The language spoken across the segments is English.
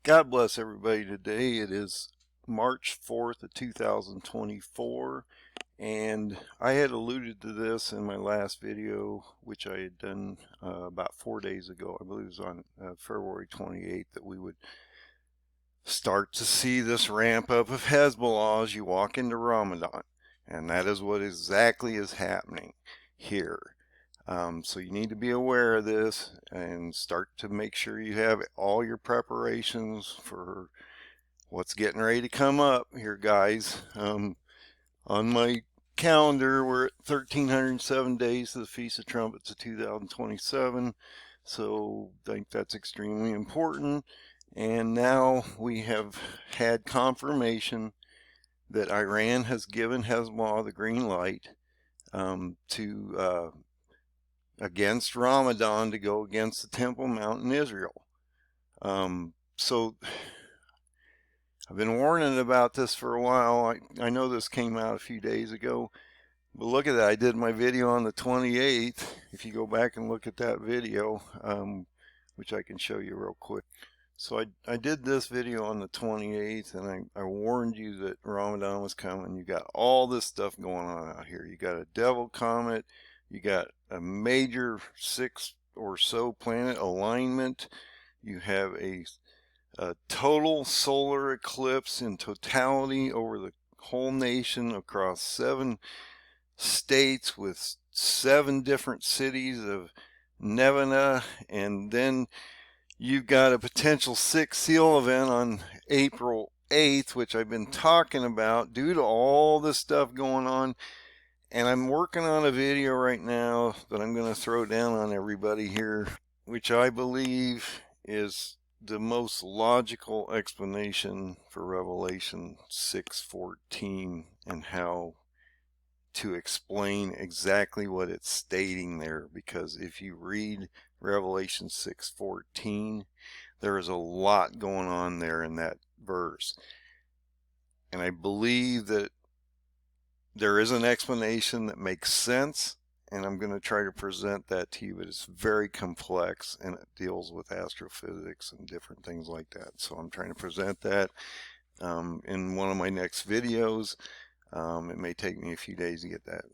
God bless everybody today. It is March 4th of 2024, and I had alluded to this in my last video, which I had done about 4 days ago. I believe it was on February 28th, that we would start to see this ramp up of Hezbollah as you walk into Ramadan, and that is what exactly is happening here. So you need to be aware of this and start to make sure you have all your preparations for what's getting ready to come up here, guys. On my calendar, we're at 1,307 days to the Feast of Trumpets of 2027. So I think that's extremely important. And now we have had confirmation that Iran has given Hezbollah the green light to against Ramadan, to go against the Temple Mount in Israel. So I've been warning about this for a while. I know this came out a few days ago, but look at that. I did my video on the 28th. If you go back and look at that video, which I can show you real quick. So I did this video on the 28th, and I warned you that Ramadan was coming. You got all this stuff going on out here. You got a devil comet. You got a major 6 or so planet alignment. You have a total solar eclipse in totality over the whole nation across 7 states with 7 different cities of Nevada. And then you've got a potential 6 seal event on April 8th, which I've been talking about due to all this stuff going on. And I'm working on a video right now that I'm going to throw down on everybody here, which I believe is the most logical explanation for Revelation 6:14 and how to explain exactly what it's stating there. Because if you read Revelation 6:14, there is a lot going on there in that verse. And I believe that there is an explanation that makes sense, and I'm going to try to present that to you, but it's very complex, and it deals with astrophysics and different things like that. So I'm trying to present that in one of my next videos. It may take me a few days to get that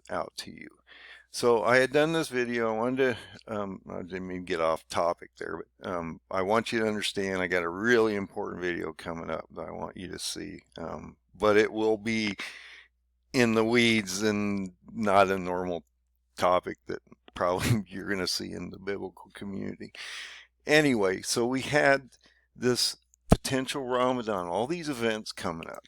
out to you. So I had done this video. I wanted to, I didn't even get off topic there, but I want you to understand I got a really important video coming up that I want you to see. But it will be in the weeds and not a normal topic that probably you're going to see in the biblical community. Anyway, so we had this potential Ramadan, all these events coming up.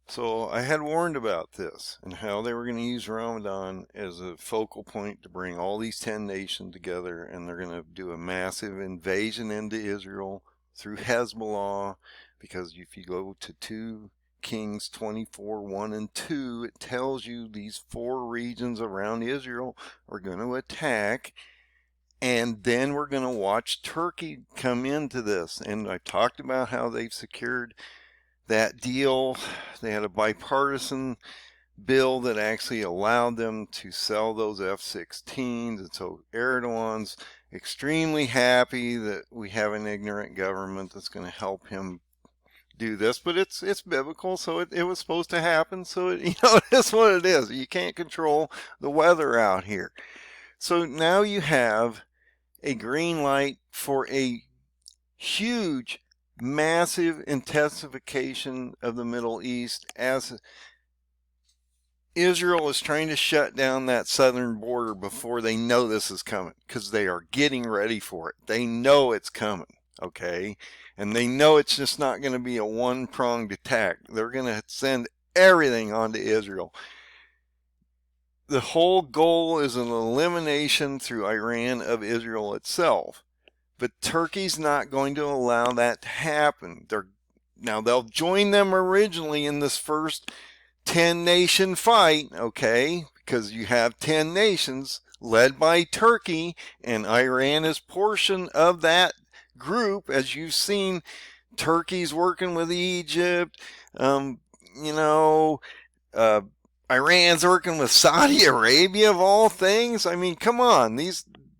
So I had warned about this and how they were going to use Ramadan as a focal point to bring all these 10 nations together, and they're going to do a massive invasion into Israel through Hezbollah. Because if you go to 2 Kings 24:1 and 2, it tells you these 4 regions around Israel are going to attack, and then we're going to watch Turkey come into this. And I talked about how they've secured that deal. They had a bipartisan bill that actually allowed them to sell those F-16s, and so Erdogan's extremely happy that we have an ignorant government that's going to help him do this. But it's biblical, so it was supposed to happen. So it is what it is. You can't control the weather out here. So now you have a green light for a huge, massive intensification of the Middle East as Israel is trying to shut down that southern border before they know this is coming, because they are getting ready for it. They know it's coming, okay? And they know it's just not going to be a one-pronged attack. They're going to send everything onto Israel. The whole goal is an elimination through Iran of Israel itself. But Turkey's not going to allow that to happen. Now, they'll join them originally in this first 10-nation fight, okay? Because you have 10 nations led by Turkey, and Iran is portion of that group. As you've seen, Turkey's working with Egypt. Iran's working with Saudi Arabia, of all things. I mean, come on.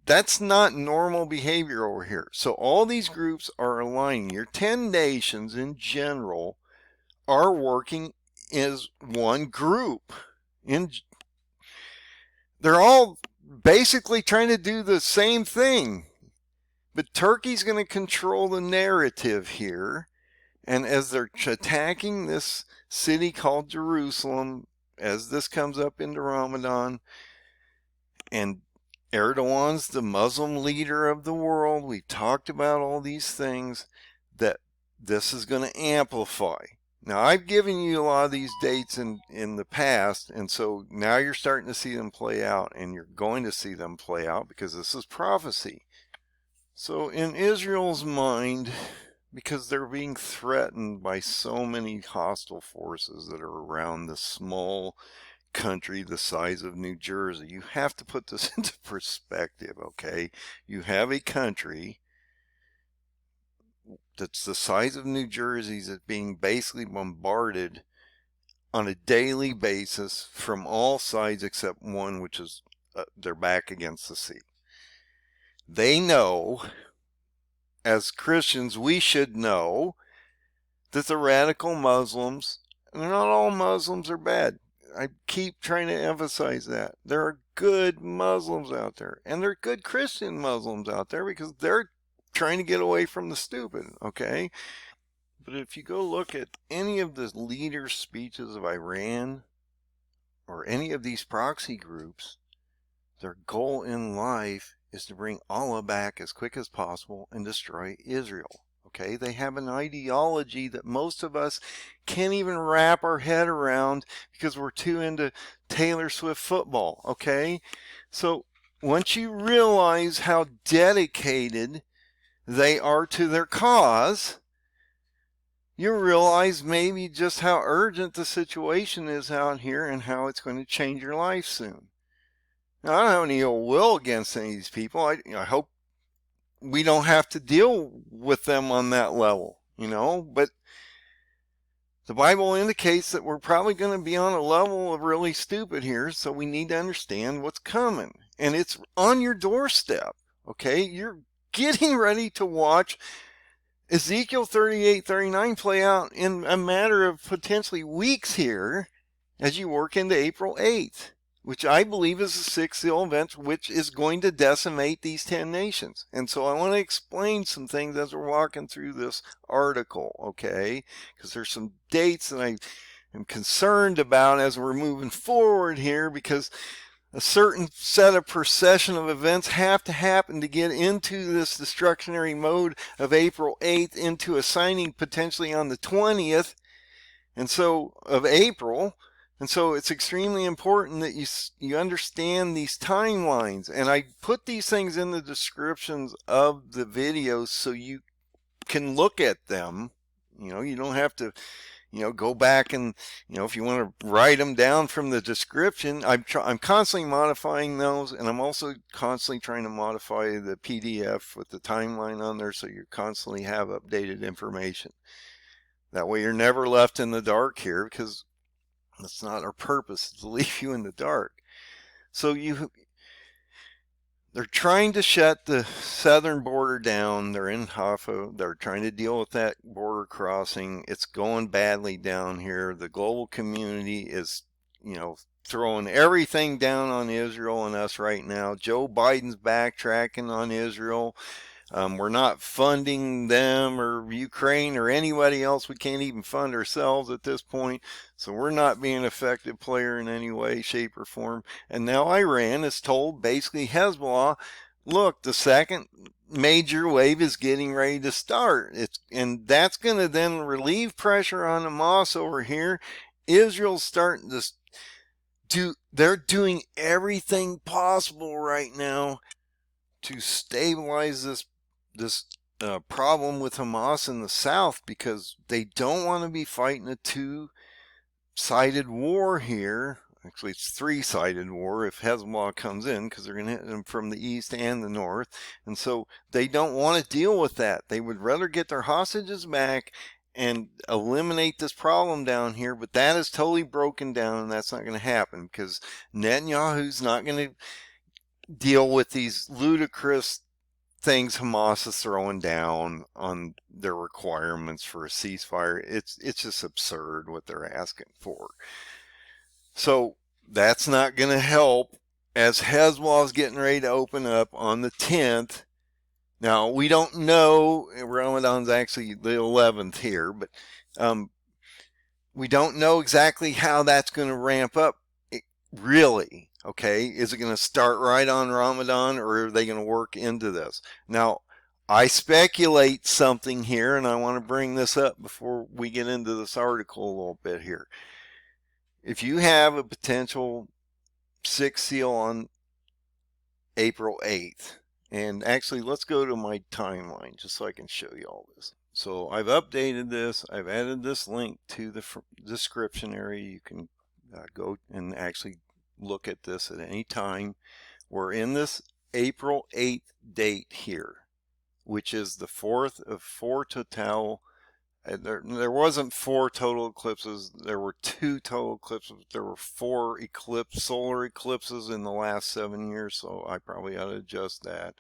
That's not normal behavior over here. So all these groups are aligning. Your 10 nations in general are working as one group. They're all basically trying to do the same thing. But Turkey's going to control the narrative here. And as they're attacking this city called Jerusalem, as this comes up into Ramadan, and Erdogan's the Muslim leader of the world, we talked about all these things, that this is going to amplify. Now, I've given you a lot of these dates in the past, and so now you're starting to see them play out, and you're going to see them play out because this is prophecy. So in Israel's mind, because they're being threatened by so many hostile forces that are around this small country the size of New Jersey, you have to put this into perspective, okay? You have a country that's the size of New Jersey that's being basically bombarded on a daily basis from all sides except one, which is their back against the sea. They know, as Christians, we should know that the radical Muslims, and not all Muslims are bad. I keep trying to emphasize that. There are good Muslims out there, and there are good Christian Muslims out there because they're trying to get away from the stupid, okay? But if you go look at any of the leader speeches of Iran or any of these proxy groups, their goal in life is to bring Allah back as quick as possible and destroy Israel. Okay, they have an ideology that most of us can't even wrap our head around because we're too into Taylor Swift football. Okay, so once you realize how dedicated they are to their cause, you realize maybe just how urgent the situation is out here and how it's going to change your life soon. Now, I don't have any ill will against any of these people. I hope we don't have to deal with them on that level, but the Bible indicates that we're probably going to be on a level of really stupid here, so we need to understand what's coming. And it's on your doorstep, okay? You're getting ready to watch Ezekiel 38-39 play out in a matter of potentially weeks here as you work into April 8th. Which I believe is the sixth seal event, which is going to decimate these 10 nations. And so I want to explain some things as we're walking through this article, okay? Because there's some dates that I am concerned about as we're moving forward here, because a certain set of procession of events have to happen to get into this destructionary mode of April 8th into a signing potentially on the 20th, and so of April. And so it's extremely important that you understand these timelines. And I put these things in the descriptions of the videos so you can look at them. You don't have to, go back and, if you want to write them down from the description, I'm constantly modifying those. And I'm also constantly trying to modify the PDF with the timeline on there so you constantly have updated information. That way you're never left in the dark here, because that's not our purpose, to leave you in the dark. So they're trying to shut the southern border down. They're in Haifa. They're trying to deal with that border crossing. It's going badly down here. The global community is, throwing everything down on Israel and us right now. Joe Biden's backtracking on Israel. We're not funding them or Ukraine or anybody else. We can't even fund ourselves at this point. So we're not being an effective player in any way, shape, or form. And now Iran has told basically Hezbollah, look, the second major wave is getting ready to start. And that's going to then relieve pressure on Hamas over here. Israel's starting to they're doing everything possible right now to stabilize this problem with Hamas in the south, because they don't want to be fighting a two-sided war here. Actually, it's three-sided war if Hezbollah comes in, because they're going to hit them from the east and the north. And so they don't want to deal with that. They would rather get their hostages back and eliminate this problem down here, but that is totally broken down, and that's not going to happen because Netanyahu's not going to deal with these ludicrous things Hamas is throwing down on their requirements for a ceasefire. It's just absurd what they're asking for. So that's not going to help as Hezbollah is getting ready to open up on the 10th. Now, we don't know, Ramadan's actually the 11th here, but we don't know exactly how that's going to ramp up, really. Okay, is it going to start right on Ramadan, or are they going to work into this? Now, I speculate something here, and I want to bring this up before we get into this article a little bit here. If you have a potential 6th seal on April 8th, and actually let's go to my timeline just so I can show you all this. So I've updated this. I've added this link to the description area. You can go and actually look at this at any time. We're in this April 8th date here, which is the 4th of 4 total. There wasn't 4 total eclipses. There were 2 total eclipses. There were 4 solar eclipses in the last 7 years, so I probably ought to adjust that.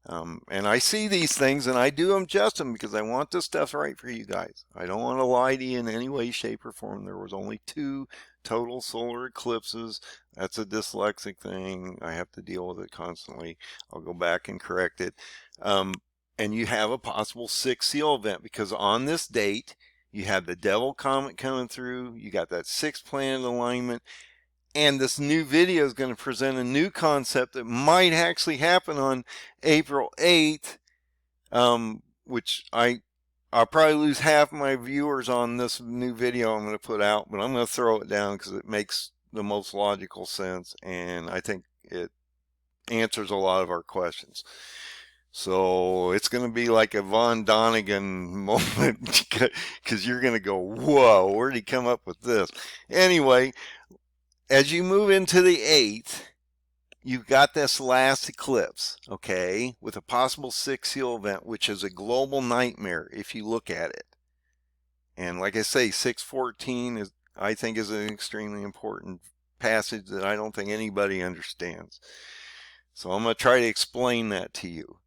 And I see these things, and I do adjust them because I want this stuff right for you guys. I don't want to lie to you in any way, shape, or form. There was only 2 total solar eclipses. That's a dyslexic thing. I have to deal with it constantly. I'll go back and correct it. And you have a possible 6th seal event because on this date, you have the Devil Comet coming through. You got that 6th planet alignment. And this new video is going to present a new concept that might actually happen on April 8th, which I'll probably lose half my viewers on this new video I'm going to put out, but I'm going to throw it down because it makes the most logical sense, and I think it answers a lot of our questions. So it's going to be like a Von Donigan moment because you're going to go, whoa, where did he come up with this? Anyway, as you move into the 8th, you've got this last eclipse, okay, with a possible 6th seal event, which is a global nightmare if you look at it. And like I say, 614 is, I think, is an extremely important passage that I don't think anybody understands. So I'm going to try to explain that to you.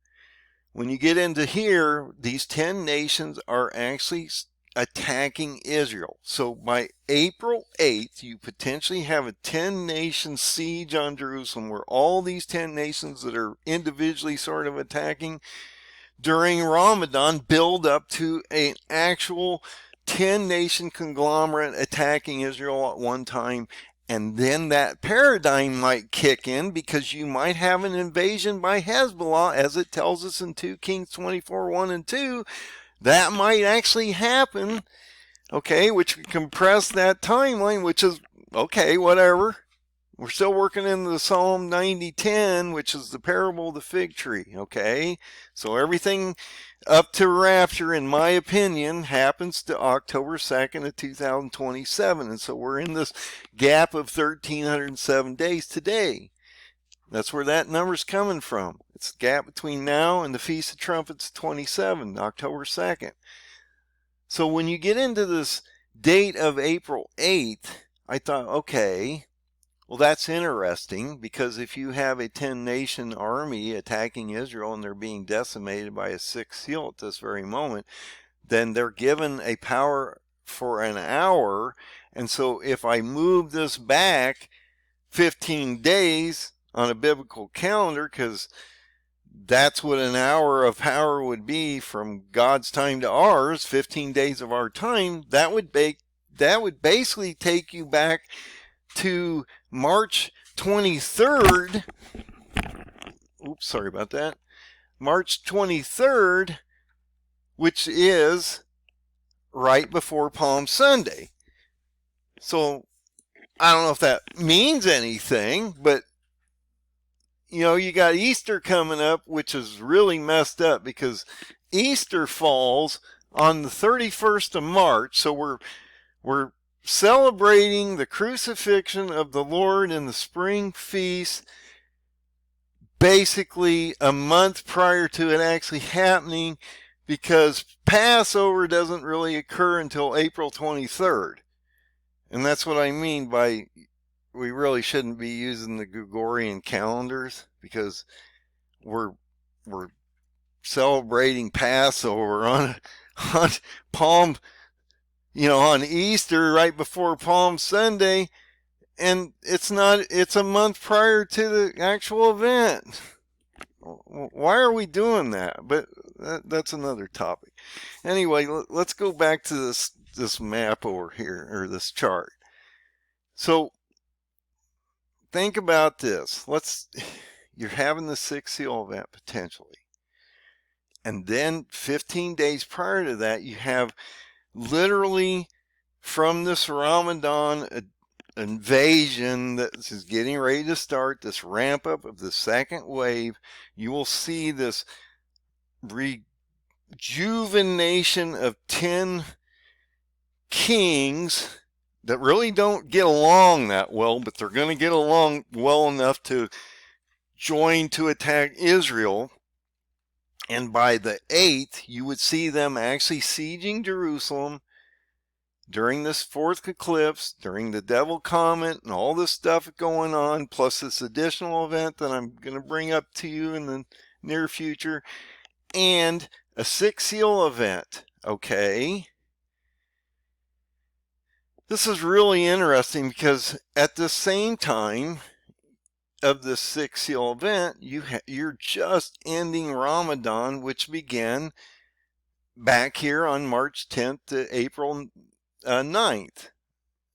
When you get into here, these 10 nations are actually attacking Israel. So by April 8th, you potentially have a 10-nation siege on Jerusalem where all these 10 nations that are individually sort of attacking during Ramadan build up to an actual 10-nation conglomerate attacking Israel at one time. And then that paradigm might kick in because you might have an invasion by Hezbollah, as it tells us in 2 Kings 24:1 and 2. That might actually happen, okay, which would compress that timeline, which is, okay, whatever. We're still working in the Psalm 90:10, which is the parable of the fig tree, okay? So everything up to rapture, in my opinion, happens to October 2nd of 2027. And so we're in this gap of 1,307 days today. That's where that number's coming from. It's the gap between now and the Feast of Trumpets 27, October 2nd. So when you get into this date of April 8th, I thought, okay, well, that's interesting, because if you have a 10-nation army attacking Israel and they're being decimated by a 6th seal at this very moment, then they're given a power for an hour. And so if I move this back 15 days on a biblical calendar, because that's what an hour of power would be from God's time to ours, 15 days of our time, that would basically take you back to March 23rd. Oops, sorry about that. March 23rd, which is right before Palm Sunday. So I don't know if that means anything, but you know, you got Easter coming up, which is really messed up because Easter falls on the 31st of March. So we're celebrating the crucifixion of the Lord in the spring feast basically a month prior to it actually happening, because Passover doesn't really occur until April 23rd. And that's what I mean by we really shouldn't be using the Gregorian calendars, because we're we're celebrating Passover on Palm, on Easter, right before Palm Sunday, and it's a month prior to the actual event. Why are we doing that? But that's another topic. Anyway, let's go back to this map over here, or this chart. So think about this. You're having the sixth seal event potentially. And then 15 days prior to that, you have literally from this Ramadan invasion that is getting ready to start, this ramp up of the second wave, you will see this rejuvenation of 10 kings that really don't get along that well, but they're going to get along well enough to join to attack Israel. And by the 8th, you would see them actually sieging Jerusalem during this fourth eclipse, during the devil comet, and all this stuff going on, plus this additional event that I'm going to bring up to you in the near future, and a sixth seal event. Okay. This is really interesting because at the same time of this sixth seal event, you're just ending Ramadan, which began back here on March 10th to April 9th.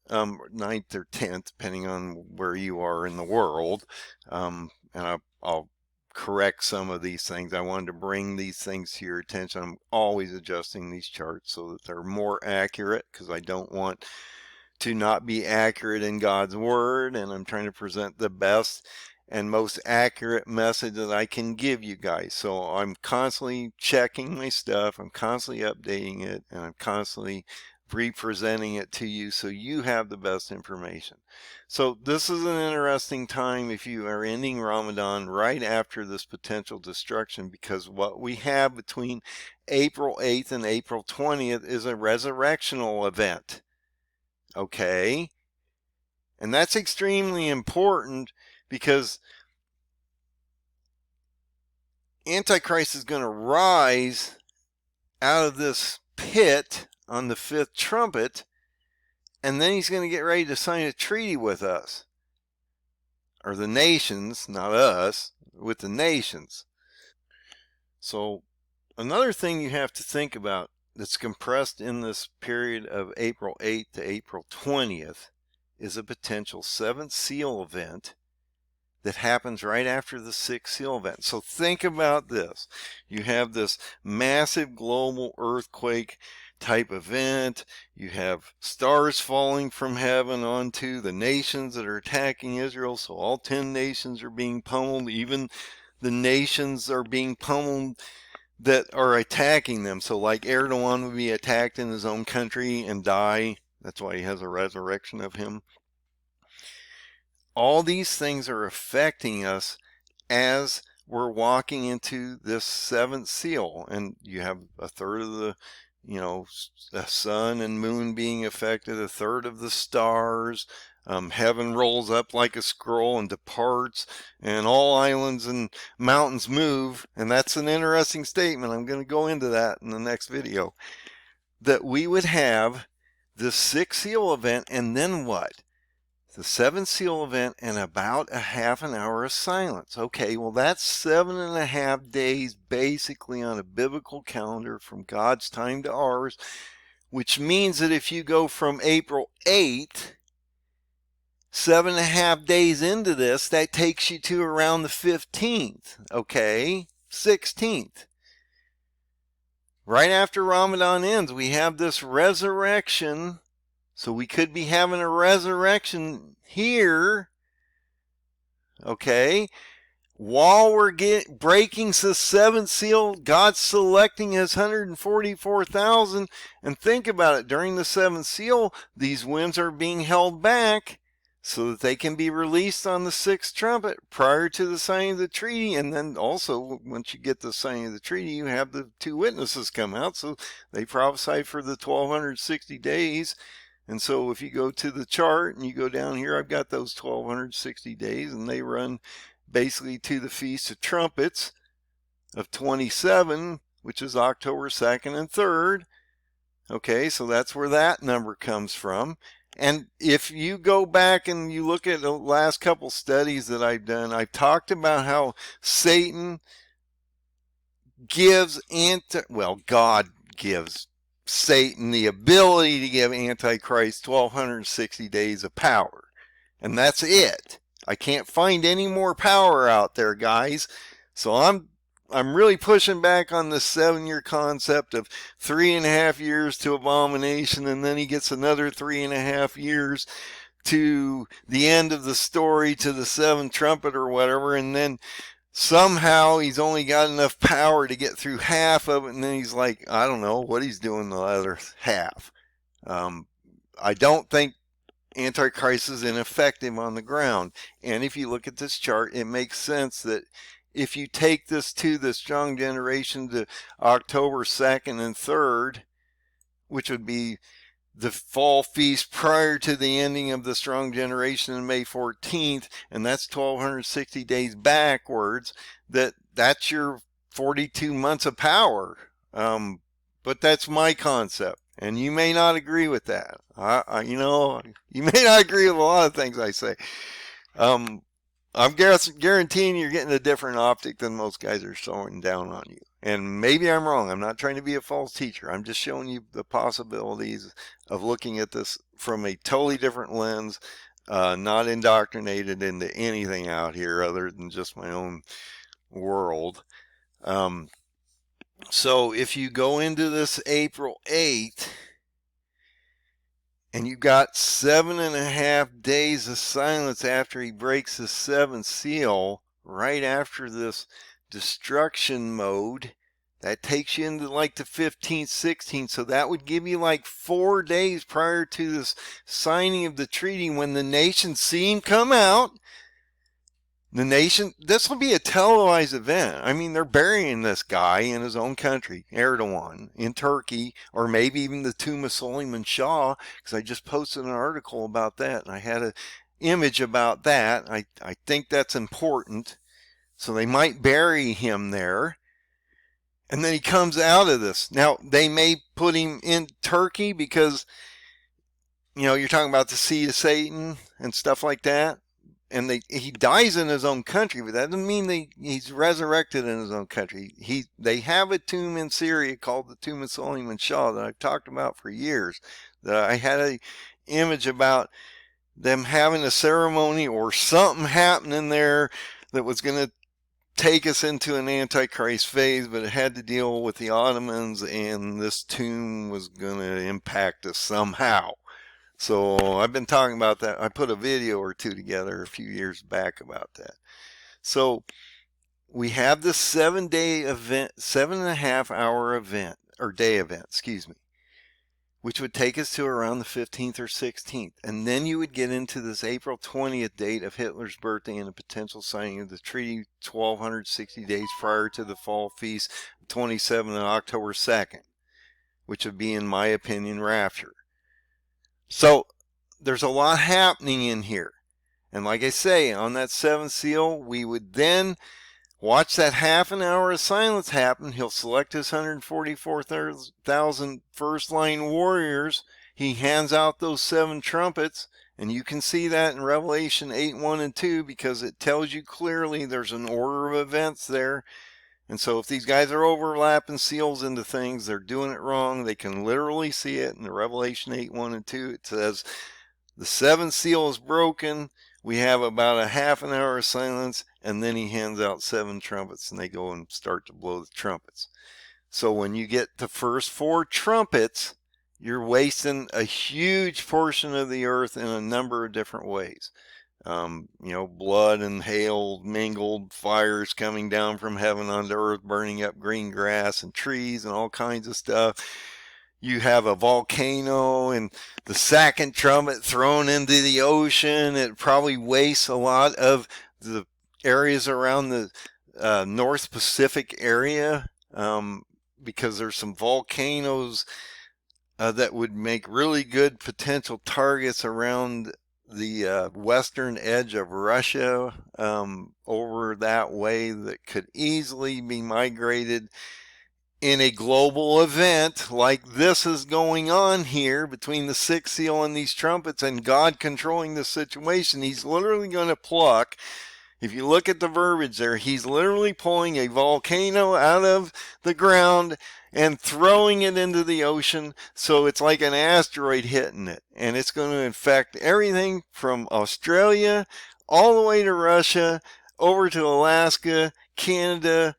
9th or 10th, depending on where you are in the world. And I'll correct some of these things. I wanted to bring these things to your attention. I'm always adjusting these charts so that they're more accurate, because I don't want to not be accurate in God's word, and I'm trying to present the best and most accurate message that I can give you guys. So I'm constantly checking my stuff, I'm constantly updating it, and I'm constantly representing it to you so you have the best information. So this is an interesting time if you are ending Ramadan right after this potential destruction, because what we have between April 8th and April 20th is a resurrectional event. Okay? And that's extremely important, because Antichrist is going to rise out of this pit on the fifth trumpet, and then he's going to get ready to sign a treaty with us, or the nations, not us, with the nations. So another thing you have to think about that's compressed in this period of April 8th to April 20th is a potential seventh seal event that happens right after the sixth seal event. So think about this. You have this massive global earthquake type event. You have stars falling from heaven onto the nations that are attacking Israel. So all 10 nations are being pummeled. Even the nations are being pummeled that are attacking them. So like Erdogan would be attacked in his own country and die. That's why he has a resurrection of him. All these things are affecting us as we're walking into this seventh seal. And you have a third of the sun and moon being affected, a third of the stars. Heaven rolls up like a scroll and departs, and all islands and mountains move. And that's an interesting statement. I'm going to go into that in the next video. That we would have the sixth seal event, and then what? The seventh seal event, and about a half an hour of silence. Okay, well that's 7.5 days basically on a biblical calendar from God's time to ours, which means that if you go from April 8th, 7.5 days into this, that takes you to around the 15th, okay, 16th. Right after Ramadan ends, we have this resurrection. So we could be having a resurrection here, okay, while we're breaking the seventh seal. God's selecting his 144,000. And think about it, during the seventh seal, these winds are being held back so that they can be released on the sixth trumpet prior to the signing of the treaty. And then also, once you get the signing of the treaty, you have the two witnesses come out. So they prophesy for the 1260 days And so if you go to the chart and you go down here, I've got those 1260 days, and they run basically to the Feast of Trumpets of 27, which is October 2nd and 3rd. Okay, so that's where that number comes from. And if you go back and you look at the last couple studies that I've done, I've talked about how Satan gives God gives Satan the ability to give Antichrist 1260 days of power. And that's it. I can't find any more power out there, guys. So I'm really pushing back on the 7-year concept of 3.5 years to abomination, and then he gets another 3.5 years to the end of the story, to the 7th trumpet or whatever, and then somehow he's only got enough power to get through half of it, and then he's like, I don't know what he's doing the other half. I don't think Antichrist is ineffective on the ground. And if you look at this chart, it makes sense that if you take this to the strong generation to October 2nd and 3rd, which would be the fall feast prior to the ending of the strong generation on May 14th, and that's 1260 days backwards, that's your 42 months of power. But that's my concept, and you may not agree with that. You may not agree with a lot of things I say. I'm guaranteeing you're getting a different optic than most guys are throwing down on you. And maybe I'm wrong. I'm not trying to be a false teacher. I'm just showing you the possibilities of looking at this from a totally different lens, not indoctrinated into anything out here other than just my own world. So if you go into this April 8th, and you got 7.5 days of silence after he breaks the 7th seal, right after this destruction mode, that takes you into like the 15th, 16th. So that would give you like 4 days prior to this signing of the treaty when the nations see him come out. This will be a televised event. I mean, they're burying this guy in his own country, Erdogan, in Turkey, or maybe even the tomb of Suleiman Shah, because I just posted an article about that, and I had an image about that. I think that's important. So they might bury him there. And then he comes out of this. Now, they may put him in Turkey because, you're talking about the seed of Satan and stuff like that. And he dies in his own country, but that doesn't mean he's resurrected in his own country. They have a tomb in Syria called the tomb of Suleiman Shah that I've talked about for years. That I had an image about them having a ceremony or something happening there that was going to take us into an Antichrist phase, but it had to deal with the Ottomans, and this tomb was going to impact us somehow. So I've been talking about that. I put a video or two together a few years back about that. So we have this 7-day event, 7.5-hour event, or day event, which would take us to around the 15th or 16th. And then you would get into this April 20th date of Hitler's birthday and the potential signing of the treaty 1260 days prior to the fall feast, 27 and October 2nd, which would be, in my opinion, rapture. So there's a lot happening in here. And like I say, on that 7th seal, we would then watch that half an hour of silence happen. He'll select his 144,000 first line warriors. He hands out those 7 trumpets. And you can see that in Revelation 8:1 and 2 because it tells you clearly there's an order of events there. And so if these guys are overlapping seals into things, they're doing it wrong. They can literally see it in the Revelation 8:1 and 2. It says the 7th seal is broken. We have about a half an hour of silence, and then he hands out 7 trumpets, and they go and start to blow the trumpets. So when you get the first 4 trumpets, you're wasting a huge portion of the earth in a number of different ways. Blood and hail mingled, fires coming down from heaven onto earth, burning up green grass and trees and all kinds of stuff. You have a volcano and the 2nd trumpet thrown into the ocean. It probably wastes a lot of the areas around the North Pacific area because there's some volcanoes that would make really good potential targets around the western edge of Russia, over that way, that could easily be migrated in a global event like this is going on here between the sixth seal and these trumpets and God controlling the situation. He's literally going to pluck, if you look at the verbiage there, he's literally pulling a volcano out of the ground and throwing it into the ocean. So it's like an asteroid hitting it, and it's going to infect everything from Australia all the way to Russia, over to Alaska, Canada,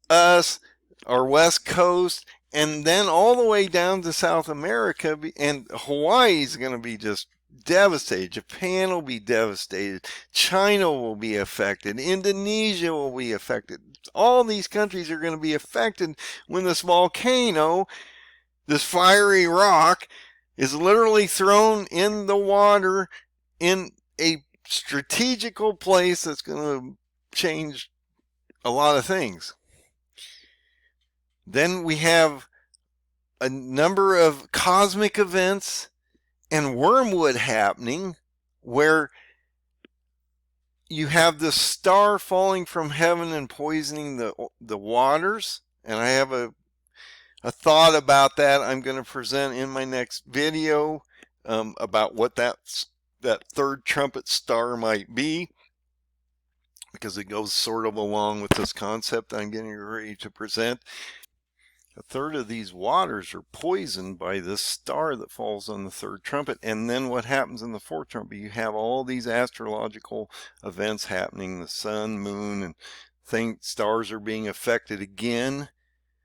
us, our west coast, and then all the way down to South America. And Hawaii's going to be just devastated. Japan will be devastated. China will be affected. Indonesia will be affected. All these countries are going to be affected when this volcano, this fiery rock, is literally thrown in the water in a strategical place that's going to change a lot of things. Then we have a number of cosmic events and wormwood happening, where you have this star falling from heaven and poisoning the waters. And I have a thought about that I'm going to present in my next video, about what that third trumpet star might be, because it goes sort of along with this concept I'm getting ready to present. A third of these waters are poisoned by this star that falls on the third trumpet. And then what happens in the fourth trumpet? You have all these astrological events happening. The sun, moon, and stars are being affected again.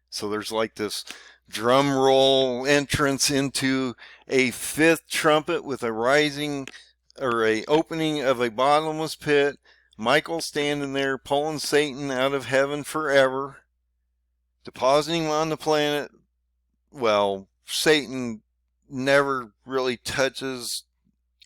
So there's like this drum roll entrance into a fifth trumpet with a rising, or a opening of a bottomless pit. Michael standing there pulling Satan out of heaven forever, depositing him on the planet. Well, Satan never really touches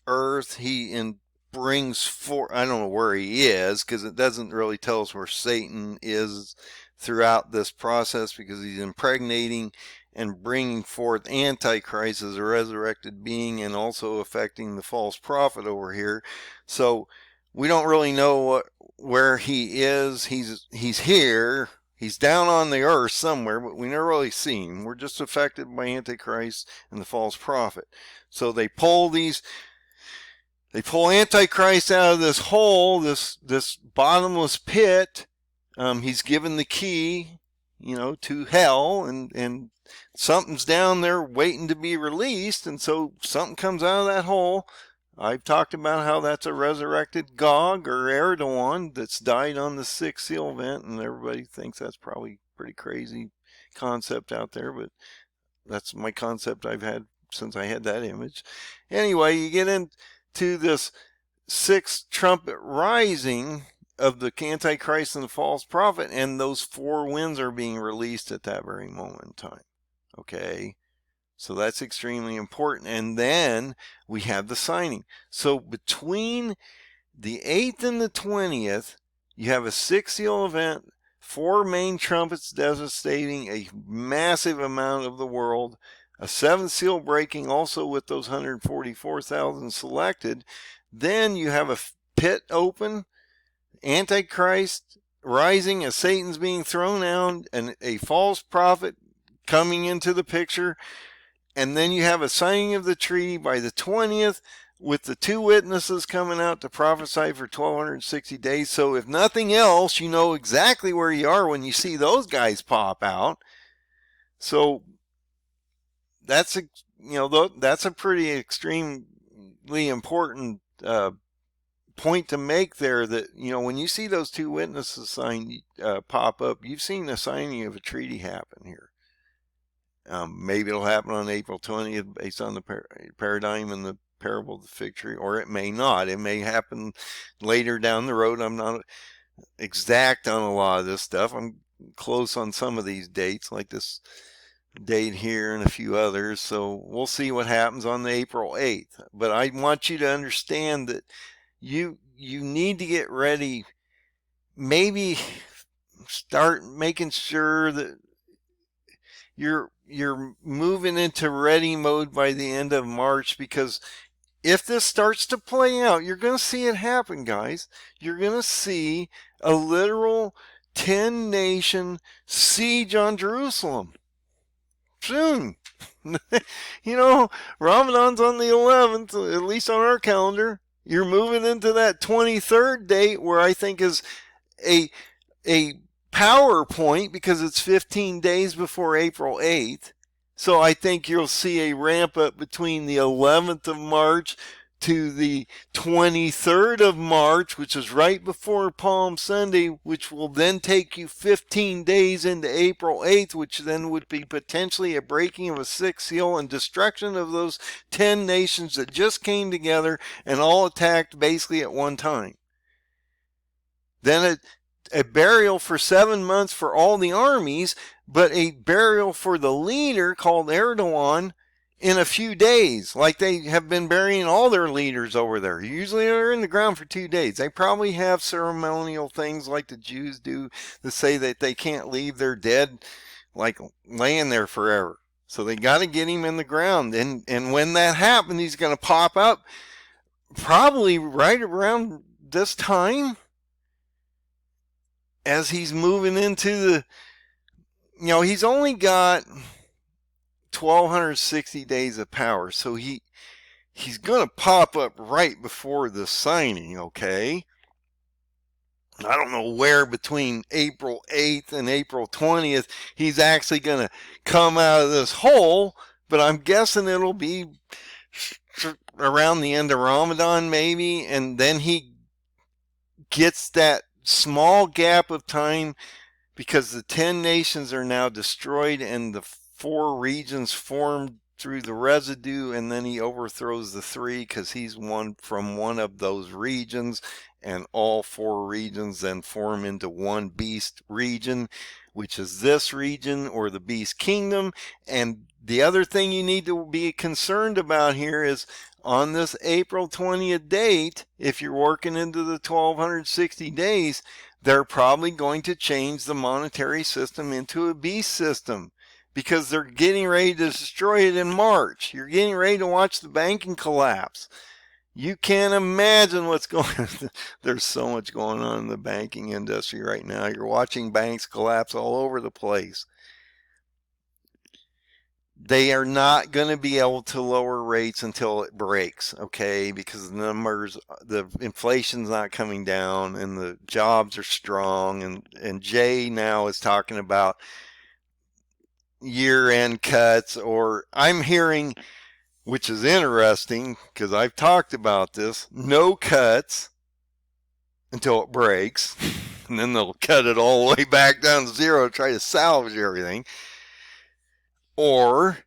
earth. He brings forth, I don't know where he is, because it doesn't really tell us where Satan is throughout this process, because he's impregnating and bringing forth Antichrist as a resurrected being, and also affecting the false prophet over here. So we don't really know where he is. He's here. He's down on the earth somewhere, but we never really see him. We're just affected by Antichrist and the false prophet. So they pull Antichrist out of this hole, this bottomless pit. He's given the key, to hell, and something's down there waiting to be released, and so something comes out of that hole. I've talked about how that's a resurrected Gog or Erdogan that's died on the sixth seal event, and everybody thinks that's probably a pretty crazy concept out there, but that's my concept I've had since I had that image. Anyway, you get into this sixth trumpet rising of the Antichrist and the false prophet, and those four winds are being released at that very moment in time. Okay? So that's extremely important. And then we have the signing. So between the 8th and the 20th, you have a sixth seal event, four main trumpets devastating a massive amount of the world, a seventh seal breaking also with those 144,000 selected. Then you have a pit open, Antichrist rising as Satan's being thrown out, and a false prophet coming into the picture. And then you have a signing of the treaty by the 20th, with the two witnesses coming out to prophesy for 1260 days. So if nothing else, you know exactly where you are when you see those guys pop out. So that's a pretty extremely important point to make there, that when you see those two witnesses pop up, you've seen the signing of a treaty happen here. Maybe it'll happen on April 20th based on the paradigm and the parable of the fig tree, or it may not. It may happen later down the road. I'm not exact on a lot of this stuff. I'm close on some of these dates, like this date here and a few others. So we'll see what happens on the April 8th. But I want you to understand that you need to get ready. Maybe start making sure that you're you're moving into ready mode by the end of March, because if this starts to play out, you're going to see it happen, guys. You're going to see a literal 10-nation siege on Jerusalem soon. You know, Ramadan's on the 11th, at least on our calendar. You're moving into that 23rd date, where I think is a power point, because it's 15 days before April 8th. So I think you'll see a ramp up between the 11th of March to the 23rd of March, which is right before Palm Sunday, which will then take you 15 days into April 8th, which then would be potentially a breaking of a sixth seal and destruction of those 10 nations that just came together and all attacked basically at one time. Then a burial for 7 months for all the armies, but a burial for the leader called Erdogan in a few days, like they have been burying all their leaders over there. Usually they're in the ground for 2 days. They probably have ceremonial things like the Jews do that say that they can't leave their dead like laying there forever. So they got to get him in the ground. And when that happens, he's going to pop up probably right around this time, as he's moving into the, he's only got 1,260 days of power. So he's going to pop up right before the signing, okay? I don't know where between April 8th and April 20th he's actually going to come out of this hole, but I'm guessing it'll be around the end of Ramadan maybe, and then he gets that small gap of time, because the 10 nations are now destroyed and the 4 regions formed through the residue, and then he overthrows the 3 because he's one from one of those regions, and all 4 regions then form into one beast region, which is this region, or the beast kingdom. And the other thing you need to be concerned about here is, on this April 20th date, if you're working into the 1,260 days, they're probably going to change the monetary system into a beast system, because they're getting ready to destroy it in March. You're getting ready to watch the banking collapse. You can't imagine what's going on. There's so much going on in the banking industry right now. You're watching banks collapse all over the place. They are not going to be able to lower rates until it breaks, okay? Because the inflation's not coming down, and the jobs are strong. And Jay now is talking about year-end cuts, or I'm hearing, which is interesting because I've talked about this, no cuts until it breaks, and then they'll cut it all the way back down to zero to try to salvage everything. Or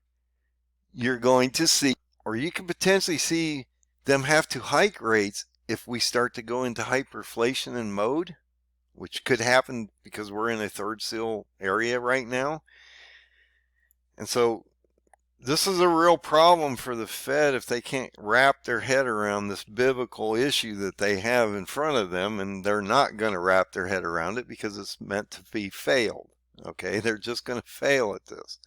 you're going to see, or you can potentially see them have to hike rates if we start to go into hyperinflation and mode, which could happen because we're in a third seal area right now. And so this is a real problem for the Fed if they can't wrap their head around this biblical issue that they have in front of them, and they're not going to wrap their head around it because it's meant to be failed. Okay, they're just going to fail at this.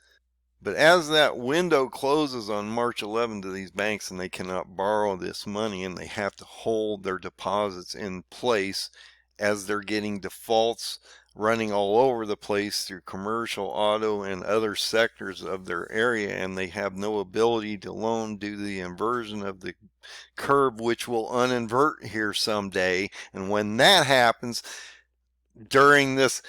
But as that window closes on March 11 to these banks, and they cannot borrow this money, and they have to hold their deposits in place as they're getting defaults running all over the place through commercial, auto, and other sectors of their area, and they have no ability to loan due to the inversion of the curve, which will uninvert here someday. And when that happens, during this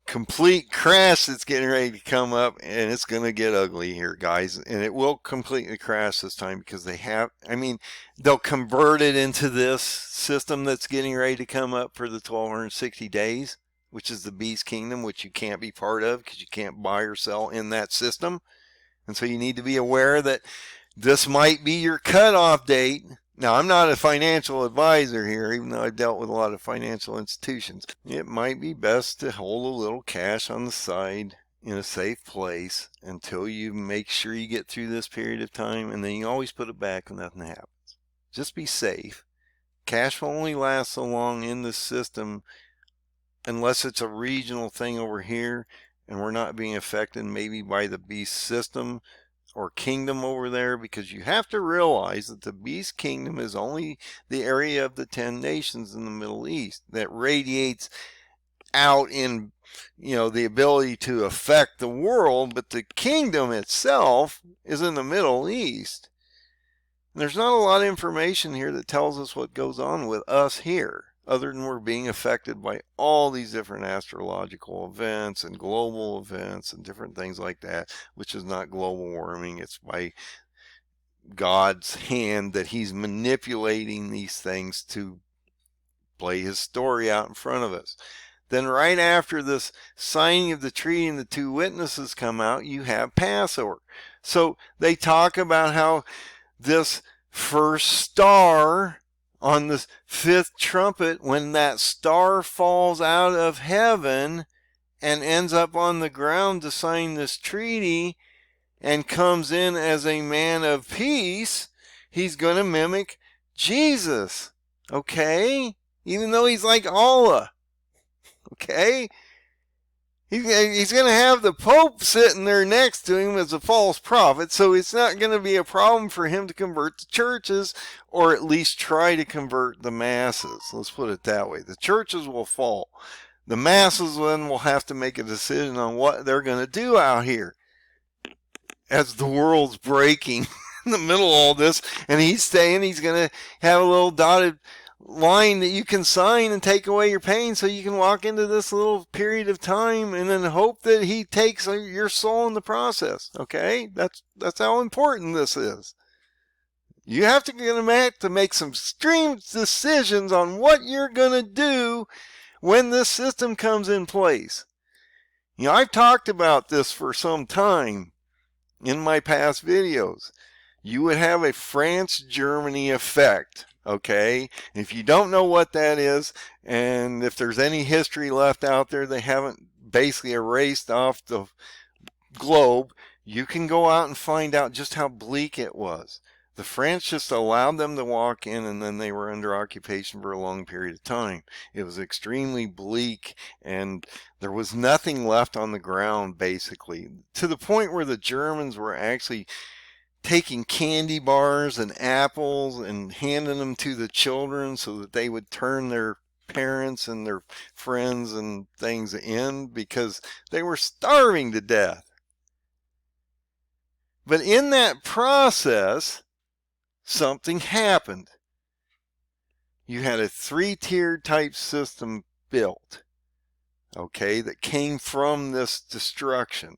complete crash that's getting ready to come up, and it's going to get ugly here, guys, and it will completely crash this time, because they'll convert it into this system that's getting ready to come up for the 1,260 days, which is the beast kingdom, which you can't be part of because you can't buy or sell in that system. And so you need to be aware that this might be your cutoff date. Now, I'm not a financial advisor here, even though I've dealt with a lot of financial institutions. It might be best to hold a little cash on the side in a safe place until you make sure you get through this period of time, and then you always put it back when nothing happens. Just be safe. Cash will only last so long in the system unless it's a regional thing over here, and we're not being affected maybe by the beast system or kingdom over there, because you have to realize that the beast kingdom is only the area of the 10 nations in the Middle East that radiates out in, the ability to affect the world, but the kingdom itself is in the Middle East. And there's not a lot of information here that tells us what goes on with us here, other than we're being affected by all these different astrological events and global events and different things like that, which is not global warming. It's by God's hand that he's manipulating these things to play his story out in front of us. Then right after this signing of the treaty and the 2 witnesses come out, you have Passover. So they talk about how this first star on the 5th trumpet, when that star falls out of heaven and ends up on the ground to sign this treaty and comes in as a man of peace, he's going to mimic Jesus, okay? Even though he's like Allah, okay? He's going to have the Pope sitting there next to him as a false prophet, so it's not going to be a problem for him to convert the churches, or at least try to convert the masses. Let's put it that way. The churches will fall. The masses then will have to make a decision on what they're going to do out here as the world's breaking in the middle of all this, and he's saying he's going to have a little dotted line that you can sign and take away your pain, so you can walk into this little period of time and then hope that he takes your soul in the process. Okay, that's how important this is. You have to make some extreme decisions on what you're going to do when this system comes in place. I've talked about this for some time in my past videos. You would have a France-Germany effect. Okay, if you don't know what that is, and if there's any history left out there they haven't basically erased off the globe, you can go out and find out just how bleak it was. The French just allowed them to walk in, and then they were under occupation for a long period of time. It was extremely bleak, and there was nothing left on the ground, basically, to the point where the Germans were actually taking candy bars and apples and handing them to the children so that they would turn their parents and their friends and things in, because they were starving to death. But in that process, something happened. You had a 3-tiered type system built, okay, that came from this destruction.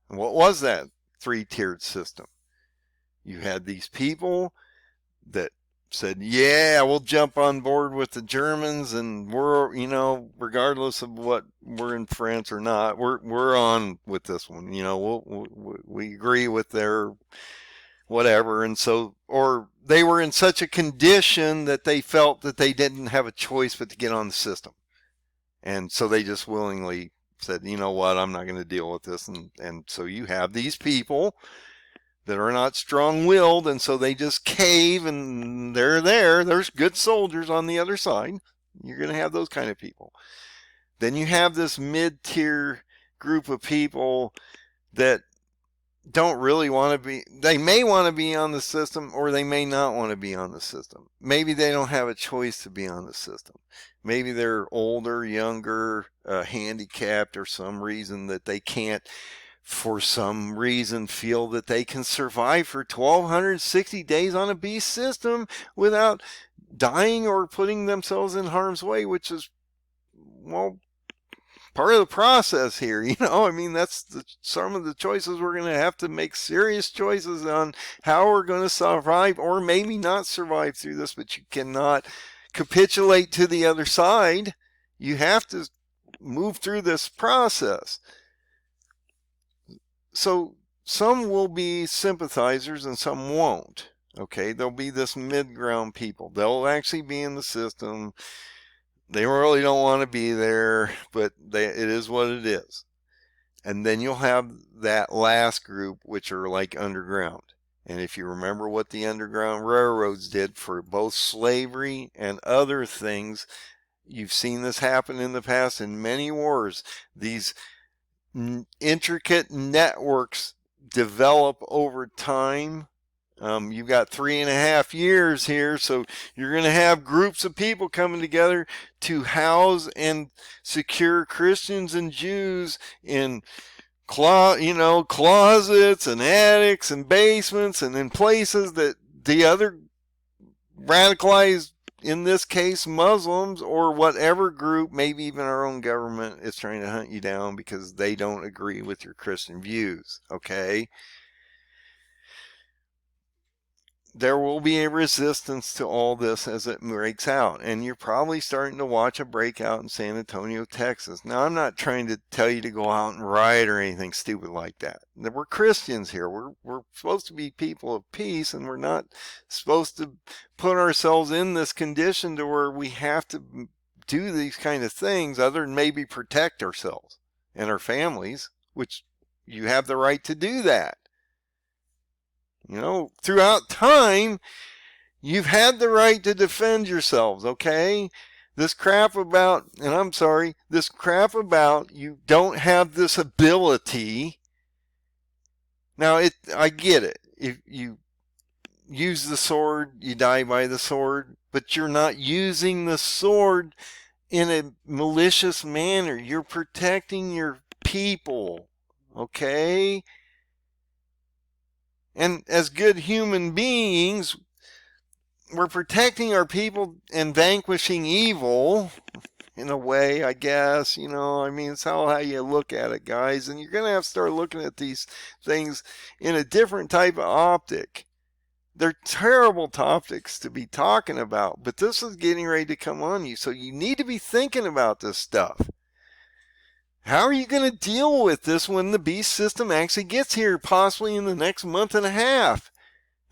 And what was that 3-tiered system? You had these people that said, yeah, we'll jump on board with the Germans, and we're, regardless of what we're in France or not, we're on with this one. We agree with their whatever. And so, or they were in such a condition that they felt that they didn't have a choice but to get on the system. And so they just willingly said, you know what, I'm not going to deal with this. And so you have these people that are not strong-willed, and so they just cave, and they're there. There's good soldiers on the other side. You're going to have those kind of people. Then you have this mid-tier group of people that don't really want to be, they may want to be on the system, or they may not want to be on the system. Maybe they don't have a choice to be on the system. Maybe they're older, younger, handicapped, or some reason that they can't, for some reason, feel that they can survive for 1,260 days on a beast system without dying or putting themselves in harm's way, which is, well, part of the process here. That's some of the choices we're going to have to make, serious choices on how we're going to survive, or maybe not survive through this. But you cannot capitulate to the other side. You have to move through this process. So some will be sympathizers and some won't. Okay, there'll be this mid-ground people. They'll actually be in the system. They really don't want to be there, but it is what it is. And then you'll have that last group, which are like underground. And if you remember what the Underground Railroads did for both slavery and other things, you've seen this happen in the past in many wars. These intricate networks develop over time. You've got 3.5 years here, so you're going to have groups of people coming together to house and secure Christians and Jews in closets and attics and basements and in places that the other radicalized, in this case Muslims or whatever group, maybe even our own government, is trying to hunt you down because they don't agree with your Christian views. Okay, there will be a resistance to all this as it breaks out, and you're probably starting to watch a breakout in San Antonio, Texas. Now, I'm not trying to tell you to go out and riot or anything stupid like that. We're Christians here. We're supposed to be people of peace, and we're not supposed to put ourselves in this condition to where we have to do these kind of things other than maybe protect ourselves and our families, which you have the right to do that. Throughout time, you've had the right to defend yourselves, okay? This crap about you don't have this ability. Now, I get it. If you use the sword, you die by the sword, but you're not using the sword in a malicious manner. You're protecting your people, okay? And as good human beings, we're protecting our people and vanquishing evil, in a way, I guess. It's how you look at it, guys. And you're going to have to start looking at these things in a different type of optic. They're terrible topics to be talking about, but this is getting ready to come on you. So you need to be thinking about this stuff. How are you going to deal with this when the beast system actually gets here, possibly in the next month and a half?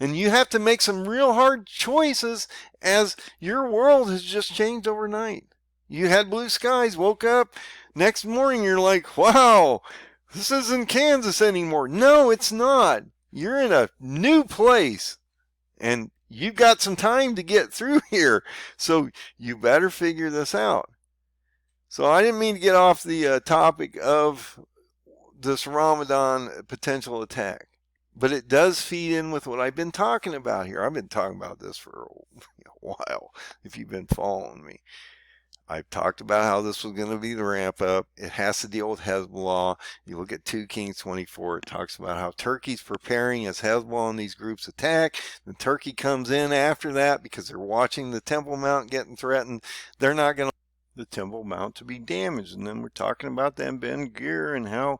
And you have to make some real hard choices, as your world has just changed overnight. You had blue skies, woke up, next morning you're like, wow, this isn't Kansas anymore. No, it's not. You're in a new place, and you've got some time to get through here. So you better figure this out. So I didn't mean to get off the topic of this Ramadan potential attack, but it does feed in with what I've been talking about here. I've been talking about this for a while, if you've been following me. I've talked about how this was going to be the ramp up. It has to deal with Hezbollah. You look at 2 Kings 24, it talks about how Turkey's preparing as Hezbollah and these groups attack. Then Turkey comes in after that because they're watching the Temple Mount getting threatened. They're not going to the Temple Mount to be damaged. And then we're talking about them Ben-Gvir and how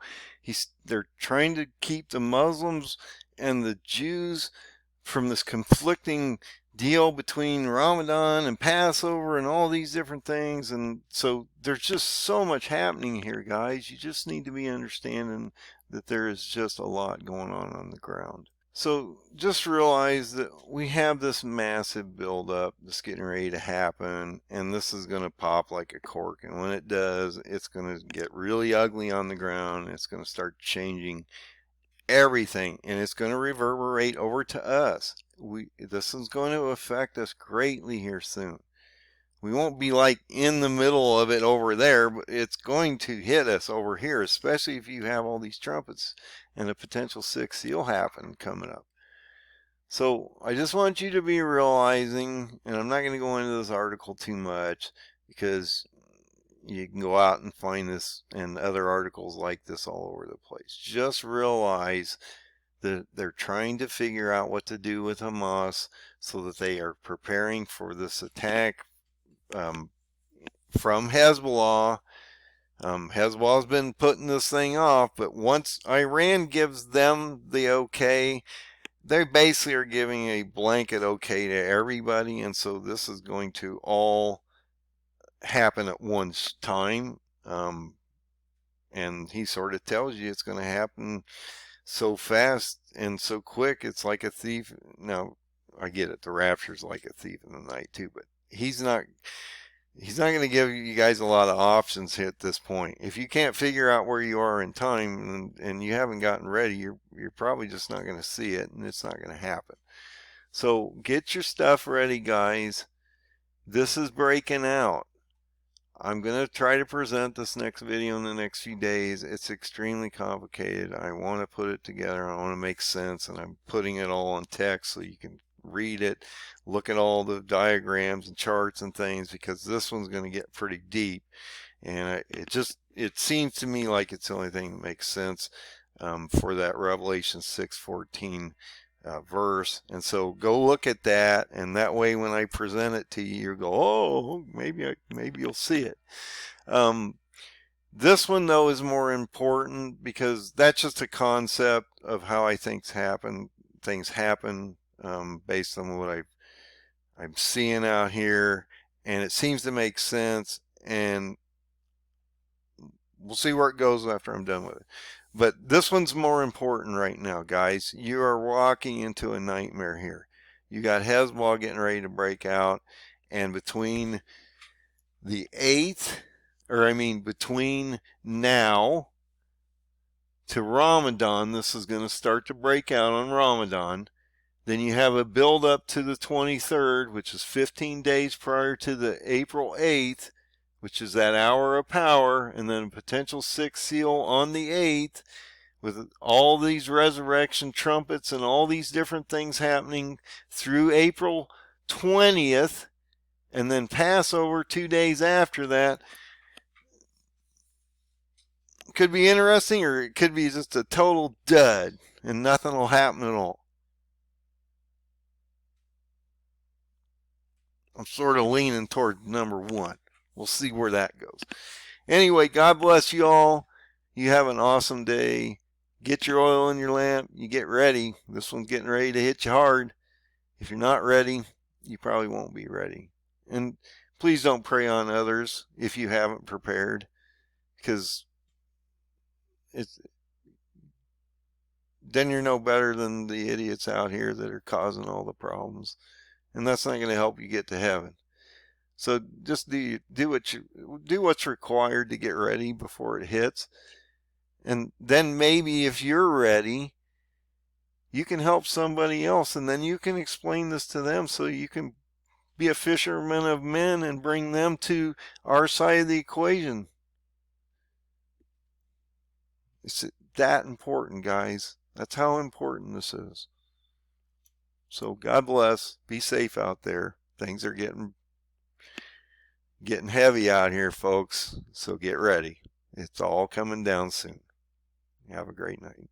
they're trying to keep the Muslims and the Jews from this conflicting deal between Ramadan and Passover and all these different things. And so there's just so much happening here, guys. You just need to be understanding that there is just a lot going on the ground. So just realize that we have this massive buildup that's getting ready to happen, and this is going to pop like a cork. And when it does, it's going to get really ugly on the ground. It's going to start changing everything, and it's going to reverberate over to us. This is going to affect us greatly here soon. We won't be like in the middle of it over there, but it's going to hit us over here, especially if you have all these trumpets and a potential 6th seal happen coming up. So I just want you to be realizing, and I'm not going to go into this article too much because you can go out and find this and other articles like this all over the place. Just realize that they're trying to figure out what to do with Hamas so that they are preparing for this attack from Hezbollah. Hezbollah's been putting this thing off, but once Iran gives them the okay, they basically are giving a blanket okay to everybody, and so this is going to all happen at one time. And he sort of tells you it's going to happen so fast and so quick. It's like a thief. Now, I get it. The rapture's like a thief in the night too, but he's not going to give you guys a lot of options here at this point. If you can't figure out where you are in time and you haven't gotten ready, you're probably just not going to see it, and it's not going to happen. So get your stuff ready, guys. This is breaking out. I'm going to try to present this next video in the next few days. It's extremely complicated. I want to put it together. I want to make sense, and I'm putting it all in text so you can read it, look at all the diagrams and charts and things, because this one's going to get pretty deep. And it seems to me like it's the only thing that makes sense for that Revelation 6:14 verse. And so go look at that, and that way when I present it to you, you go, oh, maybe you'll see it. This one though is more important because that's just a concept of how I think things happen based on what I'm seeing out here, and it seems to make sense, and we'll see where it goes after I'm done with it. But this one's more important right now, guys. You are walking into a nightmare here. You got Hezbollah getting ready to break out, and between the 8th, between now to Ramadan, this is going to start to break out on Ramadan. Then you have a build up to the 23rd, which is 15 days prior to the April 8th, which is that hour of power, and then a potential 6th seal on the 8th, with all these resurrection trumpets and all these different things happening through April 20th, and then Passover 2 days after that. Could be interesting, or it could be just a total dud, and nothing will happen at all. I'm sort of leaning toward number 1. We'll see where that goes. Anyway, God bless you all. You have an awesome day. Get your oil in your lamp. You get ready. This one's getting ready to hit you hard. If you're not ready, you probably won't be ready. And please don't prey on others if you haven't prepared, because then you're no better than the idiots out here that are causing all the problems. And that's not going to help you get to heaven. So just do what's required to get ready before it hits. And then maybe if you're ready, you can help somebody else, and then you can explain this to them so you can be a fisherman of men and bring them to our side of the equation. It's that important, guys. That's how important this is. So God bless. Be safe out there. Things are getting heavy out here, folks. So get ready. It's all coming down soon. Have a great night.